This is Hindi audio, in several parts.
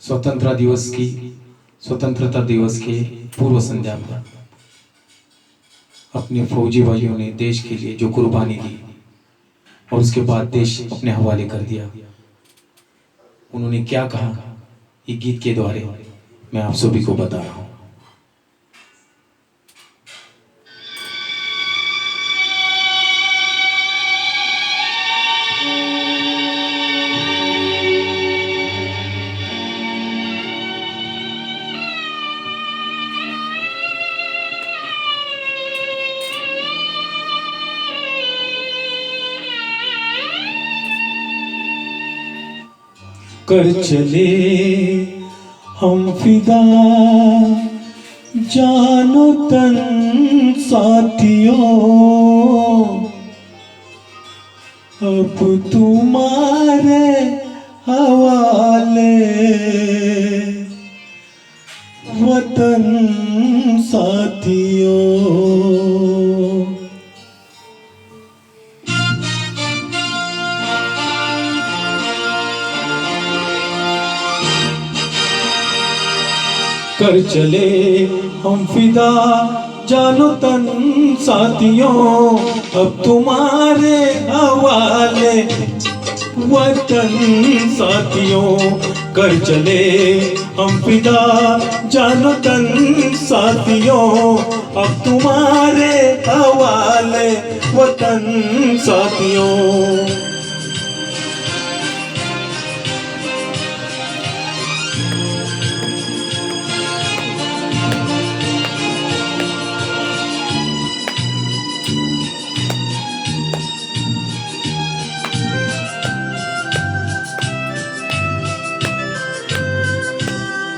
स्वतंत्रता दिवस की पूर्व संध्या पर अपने फौजी भाइयों ने देश के लिए जो कुर्बानी दी और उसके बाद देश अपने हवाले कर दिया, उन्होंने क्या कहा ये गीत के द्वारा मैं आप सभी को बता रहा हूँ। कर चले हम फिदा जानो तन साथियों, अब तुम्हारे हवाले वतन साथियों। कर चले हम फिदा जानो तन साथियों, अब तुम्हारे हवाले वतन साथियों। कर चले हम फिदा जानो तन साथियों, अब तुम्हारे हवाले वतन साथियों।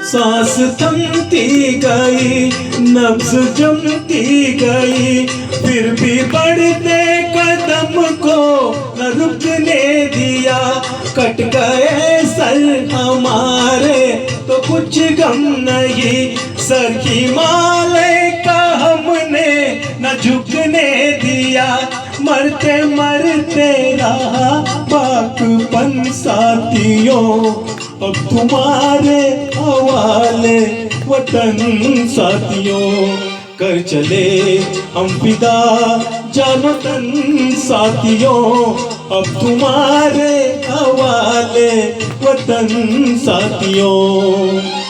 सांस थमती गई, नब्ज जमती गई, फिर भी बढ़ते कदम को न रुकने दिया। कट गए सर हमारे तो कुछ गम नहीं, सर हिमालय का हमने न झुकने दिया। मरते मरते रहा बाकपन साथियों, अब तुम्हारे हवाले वतन साथियों। कर चले हम फिदा जानो तन साथियों, अब तुम्हारे हवाले वतन साथियों।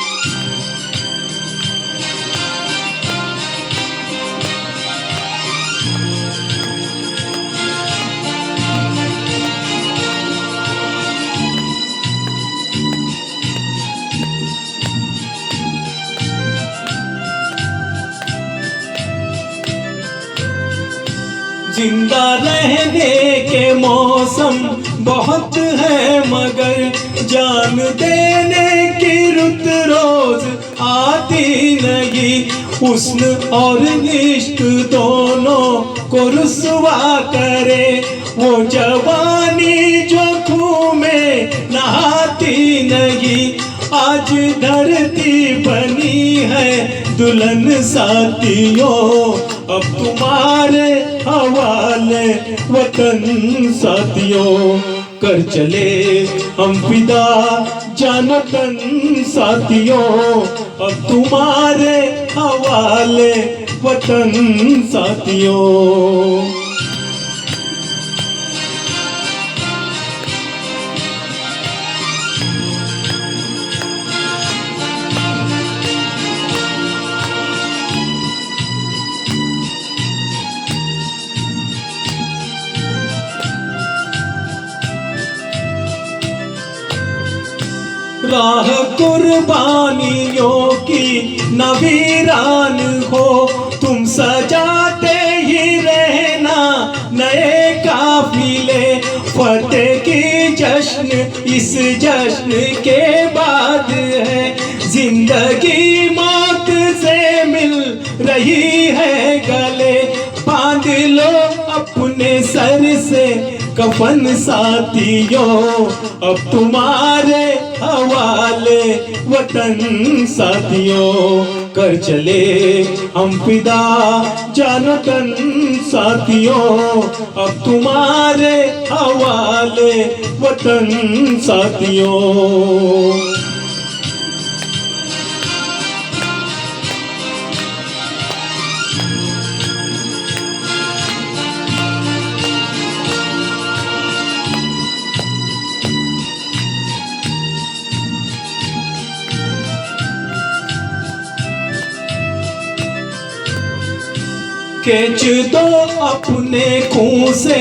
जिंदा रहने के मौसम बहुत है, मगर जान देने की रुत रोज आती नहीं। हुस्न और इश्क दोनों को रुसवा करे, वो जवानी जो खून में नहाती नहीं। आज धरती बनी है दुल्हन साथियों, अब तुम्हारे हवाले वतन साथियों। कर चले हम फिदा जानो तन साथियों, अब तुम्हारे हवाले वतन साथियों। राह कुर्बानियों की न वीरान हो, तुम सजाते ही रहना नए काफिले। फतेह की जश्न इस जश्न के बाद है, जिंदगी मौत से मिल रही है गले। बांध लो अपने सर से कफन साथियों, अब तुम्हारे हवाले वतन साथियों। कर चले हम फिदा जानो तन साथियों, अब तुम्हारे हवाले वतन साथियों। खींच दो अपने खून से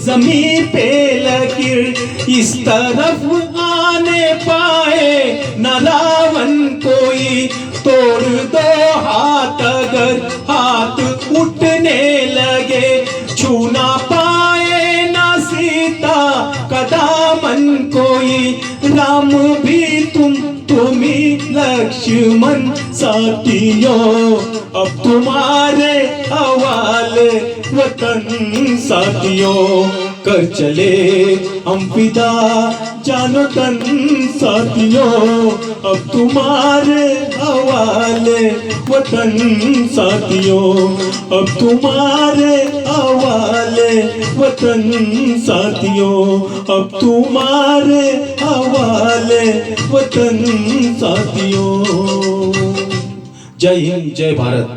जमीन पे लकीर, इस तरफ आने पाए न रावण कोई। तोड़ दो हाथ अगर हाथ उठने लगे, छू ना पाए ना सीता का दामन कोई। राम भी तुम्ही लक्ष्मण साथियों, अब तुम्हारे हवाले वतन साथियों। कर चले हम फिदा जानो तन साथियों, अब तुम्हारे हवाले वतन साथियों। अब तुम्हारे हवाले वतन साथियों, अब तुम्हारे हवाले वतन साथियों। जय हिंद, जय भारत।